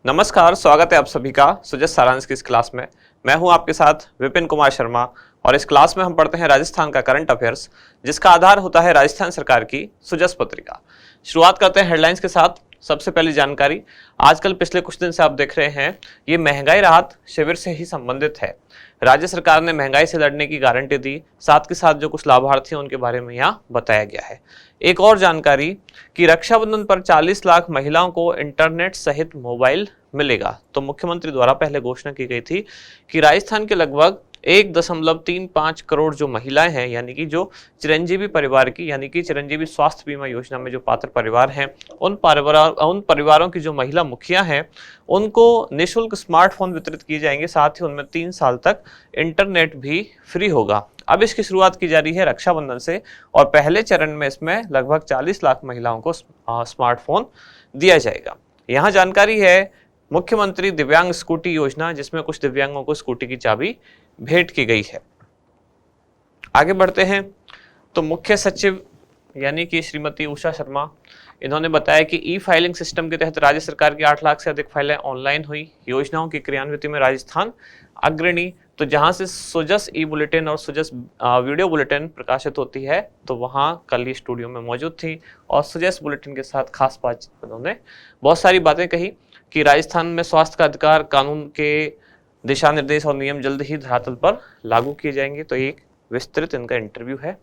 नमस्कार, स्वागत है आप सभी का सुजस सारांश की इस क्लास में। मैं हूं आपके साथ विपिन कुमार शर्मा और इस क्लास में हम पढ़ते हैं राजस्थान का करंट अफेयर्स, जिसका आधार होता है राजस्थान सरकार की सुजस पत्रिका। शुरुआत करते हैं हेडलाइंस के साथ। सबसे पहली जानकारी, आजकल पिछले कुछ दिन से आप देख रहे हैं, ये महंगाई राहत शिविर से ही संबंधित है। राज्य सरकार ने महंगाई से लड़ने की गारंटी दी, साथ के साथ जो कुछ लाभार्थी हैं उनके बारे में यहाँ बताया गया है। एक और जानकारी कि रक्षाबंधन पर 40 लाख महिलाओं को इंटरनेट सहित मोबाइल मिलेगा। तो मुख्यमंत्री द्वारा पहले घोषणा की गई थी कि राजस्थान के लगभग 1.35 करोड़ जो महिलाएं हैं, यानी कि जो चिरंजीवी परिवार की, यानी कि चिरंजीवी स्वास्थ्य बीमा योजना में जो पात्र परिवार हैं, उन परिवारों की जो महिला मुखिया हैं, उनको निःशुल्क स्मार्टफोन वितरित किए जाएंगे। साथ ही उनमें 3 साल तक इंटरनेट भी फ्री होगा। अब इसकी शुरुआत की जा रही है रक्षाबंधन से और पहले चरण में इसमें लगभग 40 लाख महिलाओं को स्मार्टफोन दिया जाएगा। यहाँ जानकारी है मुख्यमंत्री दिव्यांग स्कूटी योजना, जिसमें कुछ दिव्यांगों को स्कूटी की चाबी भेंट की गई है। आगे बढ़ते हैं तो मुख्य सचिव यानी कि श्रीमती उषा शर्मा, इन्होंने बताया कि ई फाइलिंग सिस्टम के तहत राज्य सरकार की 8 लाख से अधिक फाइलें ऑनलाइन हुई। योजनाओं की क्रियान्विति में राजस्थान अग्रणी। तो जहां से सुजस ई बुलेटिन और सुजस वीडियो बुलेटिन प्रकाशित होती है, तो वहां कल ये स्टूडियो में मौजूद थी और सुजस बुलेटिन के साथ खास बातचीत उन्होंने बहुत सारी बातें कही कि राजस्थान में स्वास्थ्य का अधिकार कानून के दिशा निर्देश और नियम जल्द ही धरातल पर लागू किए जाएंगे। तो एक विस्तृत इनका इंटरव्यू है।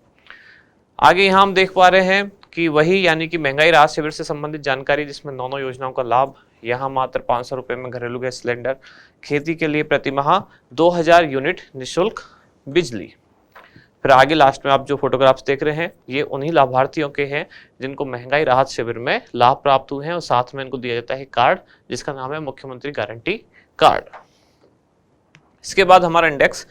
आगे यहाँ हम देख पा रहे हैं कि वही यानी कि महंगाई राहत शिविर से संबंधित जानकारी, जिसमें 9 योजनाओं का लाभ। यहाँ मात्र 500 रुपये में घरेलू गैस सिलेंडर, खेती के लिए प्रति माह 2000 यूनिट निःशुल्क बिजली। फिर आगे लास्ट में आप जो फोटोग्राफ्स देख रहे हैं, ये उन्हीं लाभार्थियों के हैं जिनको महंगाई राहत शिविर में लाभ प्राप्त हुए हैं और साथ में इनको दिया जाता है कार्ड, जिसका नाम है मुख्यमंत्री गारंटी कार्ड। इसके बाद हमारा इंडेक्स,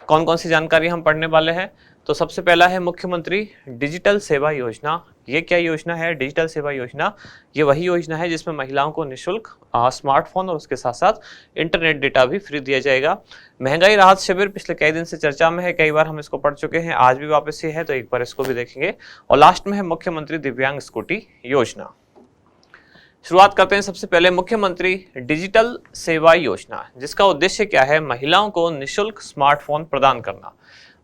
कौन कौन सी जानकारी हम पढ़ने वाले हैं। तो सबसे पहला है मुख्यमंत्री डिजिटल सेवा योजना। ये क्या योजना है? डिजिटल सेवा योजना ये वही योजना है जिसमें महिलाओं को निःशुल्क स्मार्टफोन और उसके साथ साथ इंटरनेट डेटा भी फ्री दिया जाएगा। महंगाई राहत शिविर पिछले कई दिन से चर्चा में है, कई बार हम इसको पढ़ चुके हैं, आज भी वापस ये है, तो एक बार इसको भी देखेंगे। और लास्ट में है मुख्यमंत्री दिव्यांग स्कूटी योजना। शुरुआत करते हैं सबसे पहले मुख्यमंत्री डिजिटल सेवा योजना, जिसका उद्देश्य क्या है? महिलाओं को निःशुल्क स्मार्टफोन प्रदान करना।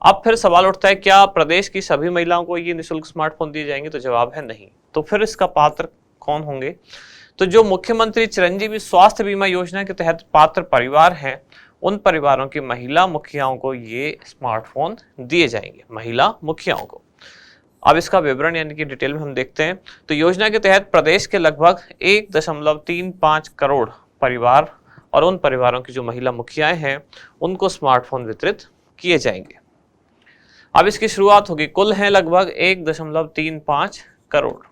अब फिर सवाल उठता है, क्या प्रदेश की सभी महिलाओं को ये निःशुल्क स्मार्टफोन दिए जाएंगे? तो जवाब है नहीं। तो फिर इसका पात्र कौन होंगे? तो जो मुख्यमंत्री चिरंजीवी स्वास्थ्य बीमा योजना के तहत पात्र परिवार हैं, उन परिवारों की महिला मुखियाओं को ये स्मार्टफोन दिए जाएंगे, महिला मुखियाओं को। अब इसका विवरण यानी कि डिटेल में हम देखते हैं। तो योजना के तहत प्रदेश के लगभग 1.35 करोड़ परिवार और उन परिवारों की जो महिला मुखियाएं हैं, उनको स्मार्टफोन वितरित किए जाएंगे। अब इसकी शुरुआत होगी, कुल है लगभग 1.35 करोड़।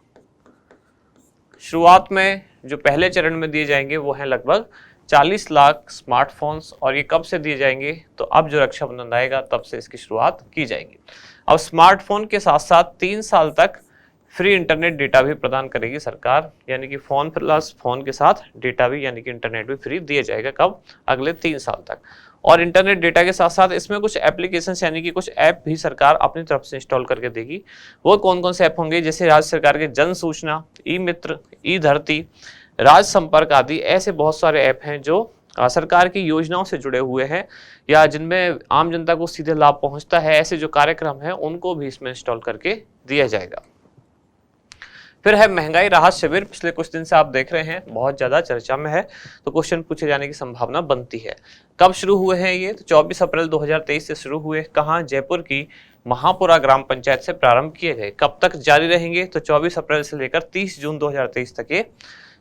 शुरुआत में जो पहले चरण में दिए जाएंगे वो है लगभग 40 लाख स्मार्टफोन्स। और ये कब से दिए जाएंगे? तो अब जो रक्षाबंधन आएगा तब से इसकी शुरुआत की जाएगी। अब स्मार्टफोन के साथ साथ 3 साल तक फ्री इंटरनेट डेटा भी प्रदान करेगी सरकार, यानी कि फोन प्लस फोन के साथ डेटा भी यानी कि इंटरनेट भी फ्री दिया जाएगा। कब? अगले 3 साल तक। और इंटरनेट डेटा के साथ साथ इसमें कुछ एप्लीकेशंस यानी कि कुछ ऐप भी सरकार अपनी तरफ से इंस्टॉल करके देगी। वो कौन कौन से ऐप होंगे? जैसे राज्य सरकार के जन सूचना, ई मित्र, ई धरती, राज संपर्क आदि ऐसे बहुत सारे ऐप हैं जो सरकार की योजनाओं से जुड़े हुए हैं या जिनमें आम जनता को सीधे लाभ पहुंचता है। ऐसे जो कार्यक्रम है उनको भी इसमें इंस्टॉल करके दिया जाएगा। फिर है महंगाई राहत शिविर। पिछले कुछ दिन से आप देख रहे हैं बहुत ज्यादा चर्चा में है, तो क्वेश्चन पूछे जाने की संभावना बनती है। कब शुरू हुए हैं ये? तो 24 अप्रैल 2023 से शुरू हुए। कहाँ? जयपुर की महापुरा ग्राम पंचायत से प्रारंभ किए गए। कब तक जारी रहेंगे? तो 24 अप्रैल से लेकर 30 जून 2023 तक ये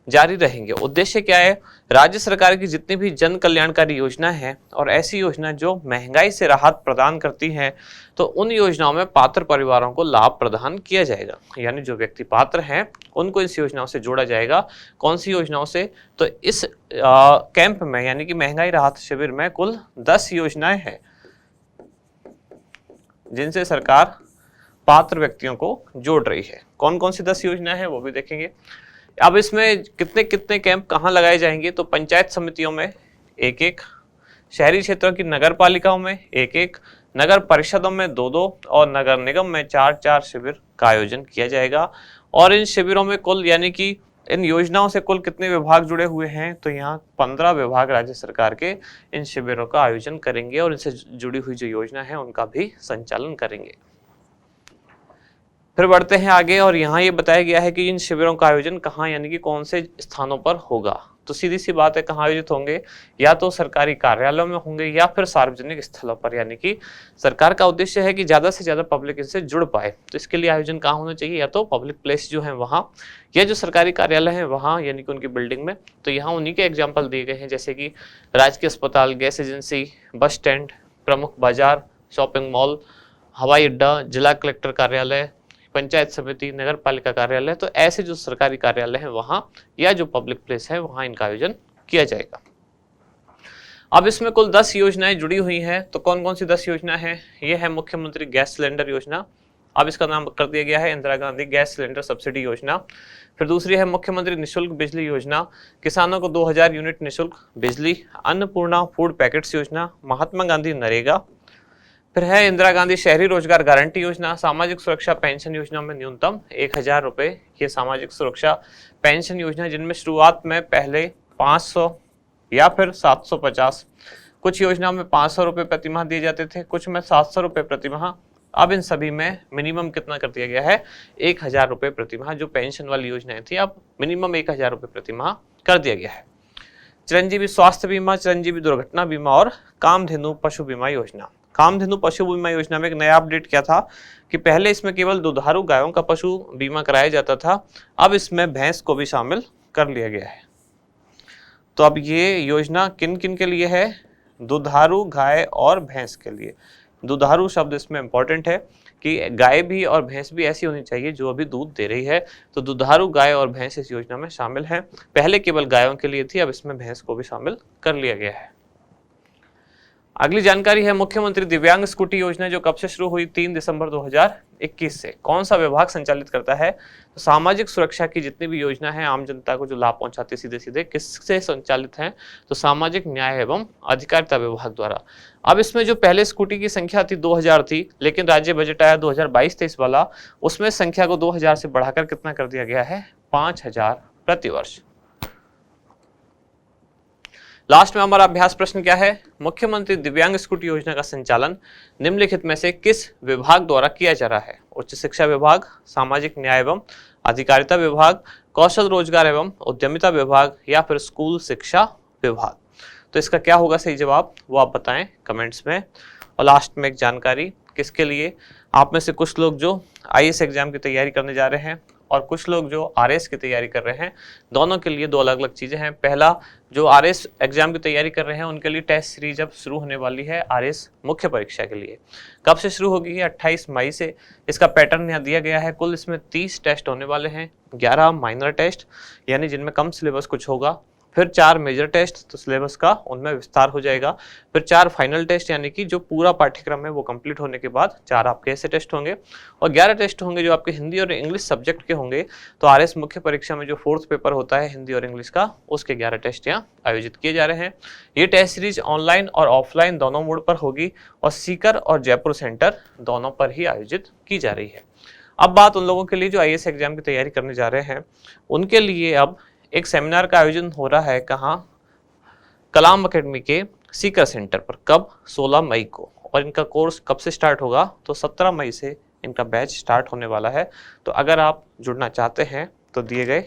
जारी रहेंगे। उद्देश्य क्या है? राज्य सरकार की जितनी भी जन कल्याणकारी योजना है और ऐसी योजना जो महंगाई से राहत प्रदान करती हैं, तो उन योजनाओं में पात्र परिवारों को लाभ प्रदान किया जाएगा। यानी जो व्यक्ति पात्र हैं उनको इस योजनाओं से जोड़ा जाएगा। कौन सी योजनाओं से? तो इस कैंप में यानी कि महंगाई राहत शिविर में कुल 10 योजनाएं हैं जिनसे सरकार पात्र व्यक्तियों को जोड़ रही है। कौन कौन सी 10 योजनाएं हैं वो भी देखेंगे। अब इसमें कितने कितने कैंप कहाँ लगाए जाएंगे? तो पंचायत समितियों में 1-1, शहरी क्षेत्रों की नगर पालिकाओं में 1-1, नगर परिषदों में 2-2 और नगर निगम में 4-4 शिविर का आयोजन किया जाएगा। और इन शिविरों में कुल यानी कि इन योजनाओं से कुल कितने विभाग जुड़े हुए हैं, तो यहाँ 15 विभाग राज्य सरकार के इन शिविरों का आयोजन करेंगे और इनसे जुड़ी हुई जो योजना है उनका भी संचालन करेंगे। फिर बढ़ते हैं आगे और यहाँ ये बताया गया है कि इन शिविरों का आयोजन कहाँ यानी कि कौन से स्थानों पर होगा। तो सीधी सी बात है, कहाँ आयोजित होंगे, या तो सरकारी कार्यालयों में होंगे या फिर सार्वजनिक स्थलों पर, यानी कि सरकार का उद्देश्य है कि ज्यादा से ज्यादा पब्लिक इनसे जुड़ पाए। तो इसके लिए आयोजन कहाँ होना चाहिए, या तो पब्लिक प्लेस जो है वहाँ, या जो सरकारी कार्यालय है वहाँ यानी कि उनकी बिल्डिंग में। तो यहाँ उन्हीं के एग्जाम्पल दिए गए हैं, जैसे कि राजकीय अस्पताल, गैस एजेंसी, बस स्टैंड, प्रमुख बाजार, शॉपिंग मॉल, हवाई अड्डा, जिला कलेक्टर कार्यालय, पंचायत समिति, नगर पालिका कार्यालय। तो ऐसे जो सरकारी कार्यालय हैं वहां या जो पब्लिक प्लेस है वहां इनका आयोजन किया जाएगा। अब इसमें कुल 10 योजनाएं जुड़ी हुई हैं। तो कौन कौन सी 10 योजना है, ये है मुख्यमंत्री गैस सिलेंडर योजना, अब इसका नाम कर दिया गया है Indira Gandhi gas cylinder subsidy योजना। फिर दूसरी है मुख्यमंत्री निःशुल्क बिजली योजना, किसानों को 2000 यूनिट निःशुल्क बिजली, अन्नपूर्णा फूड पैकेट्स योजना, महात्मा गांधी नरेगा। फिर है इंदिरा गांधी शहरी रोजगार गारंटी योजना, सामाजिक सुरक्षा पेंशन योजना में न्यूनतम 1000 रुपए। ये सामाजिक सुरक्षा पेंशन योजना जिनमें शुरुआत में पहले 500 या फिर 750, कुछ योजनाओं में 500 रुपए प्रतिमाह दिए जाते थे, कुछ में 700 रुपए प्रतिमाह। अब इन सभी में मिनिमम कितना कर दिया गया है, 1000 रुपए प्रतिमाह। जो पेंशन वाली योजनाएं थी अब मिनिमम 1000 रुपए प्रतिमाह कर दिया गया है। चिरंजीवी स्वास्थ्य बीमा, चिरंजीवी दुर्घटना बीमा और कामधेनु पशु बीमा योजना। कामधेनु पशु बीमा योजना में एक नया अपडेट क्या था कि पहले इसमें केवल दुधारू गायों का पशु बीमा कराया जाता था, अब इसमें भैंस को भी शामिल कर लिया गया है। तो अब ये योजना किन किन के लिए है, दुधारू गाय और भैंस के लिए। दुधारू शब्द इसमें इंपॉर्टेंट है कि गाय भी और भैंस भी ऐसी होनी चाहिए जो अभी दूध दे रही है। तो दुधारू गाय और भैंस इस योजना में शामिल हैं। पहले केवल गायों के लिए थी, अब इसमें भैंस को भी शामिल कर लिया गया है। अगली जानकारी है मुख्यमंत्री दिव्यांग स्कूटी योजना, जो कब से शुरू हुई, 3 दिसंबर 2021 से। कौन सा विभाग संचालित करता है, तो सामाजिक सुरक्षा की जितनी भी योजना है आम जनता को जो लाभ पहुंचाती सीधे सीधे, किससे संचालित है, तो सामाजिक न्याय एवं अधिकारिता विभाग द्वारा। अब इसमें जो पहले स्कूटी की संख्या थी 2000 थी, लेकिन राज्य बजट आया 2022-23 वाला, उसमें संख्या को 2000 से बढ़ाकर कितना कर दिया गया है, 5000 प्रतिवर्ष। लास्ट में हमारा अभ्यास प्रश्न क्या है, मुख्यमंत्री दिव्यांग स्कूटी योजना का संचालन निम्नलिखित में से किस विभाग द्वारा किया जा रहा है, उच्च शिक्षा विभाग, सामाजिक न्याय एवं अधिकारिता विभाग, कौशल रोजगार एवं उद्यमिता विभाग, या फिर स्कूल शिक्षा विभाग। तो इसका क्या होगा सही जवाब, वो आप बताएं कमेंट्स में। और लास्ट में एक जानकारी किसके लिए, आप में से कुछ लोग जो IAS एग्जाम की तैयारी करने जा रहे हैं और कुछ लोग जो RS की तैयारी कर रहे हैं, दोनों के लिए 2 अलग अलग चीजें हैं। पहला, जो RS एग्जाम की तैयारी कर रहे हैं उनके लिए टेस्ट सीरीज अब शुरू होने वाली है RS मुख्य परीक्षा के लिए। कब से शुरू होगी, 28 मई से। इसका पैटर्न यहाँ दिया गया है। कुल इसमें 30 टेस्ट होने वाले हैं, 11 माइनर टेस्ट यानी जिनमें कम सिलेबस कुछ होगा, फिर 4 मेजर टेस्ट, तो सिलेबस का उनमें विस्तार हो जाएगा, फिर 4 फाइनल टेस्ट यानी कि जो पूरा पाठ्यक्रम है वो कंप्लीट होने के बाद 4 आपके ऐसे टेस्ट होंगे, और 11 टेस्ट होंगे जो आपके हिंदी और इंग्लिश सब्जेक्ट के होंगे। तो RS मुख्य परीक्षा में जो 4th पेपर होता है हिंदी और इंग्लिश का, उसके 11 टेस्ट यहाँ आयोजित किए जा रहे हैं। ये टेस्ट सीरीज ऑनलाइन और ऑफलाइन दोनों मोड पर होगी और सीकर और जयपुर सेंटर दोनों पर ही आयोजित की जा रही है। अब बात उन लोगों के लिए जो IAS एग्जाम की तैयारी करने जा रहे हैं, उनके लिए अब एक सेमिनार का आयोजन हो रहा है। कहाँ, कलाम एकेडमी के सीकर सेंटर पर। कब, 16 मई को। और इनका कोर्स कब से स्टार्ट होगा, तो 17 मई से इनका बैच स्टार्ट होने वाला है। तो अगर आप जुड़ना चाहते हैं तो दिए गए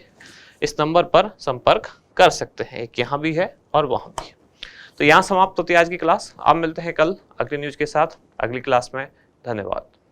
इस नंबर पर संपर्क कर सकते हैं, एक यहाँ भी है और वहाँ भी। तो यहाँ समाप्त होती है आज की क्लास। आप मिलते हैं कल अगली न्यूज के साथ अगली क्लास में। धन्यवाद।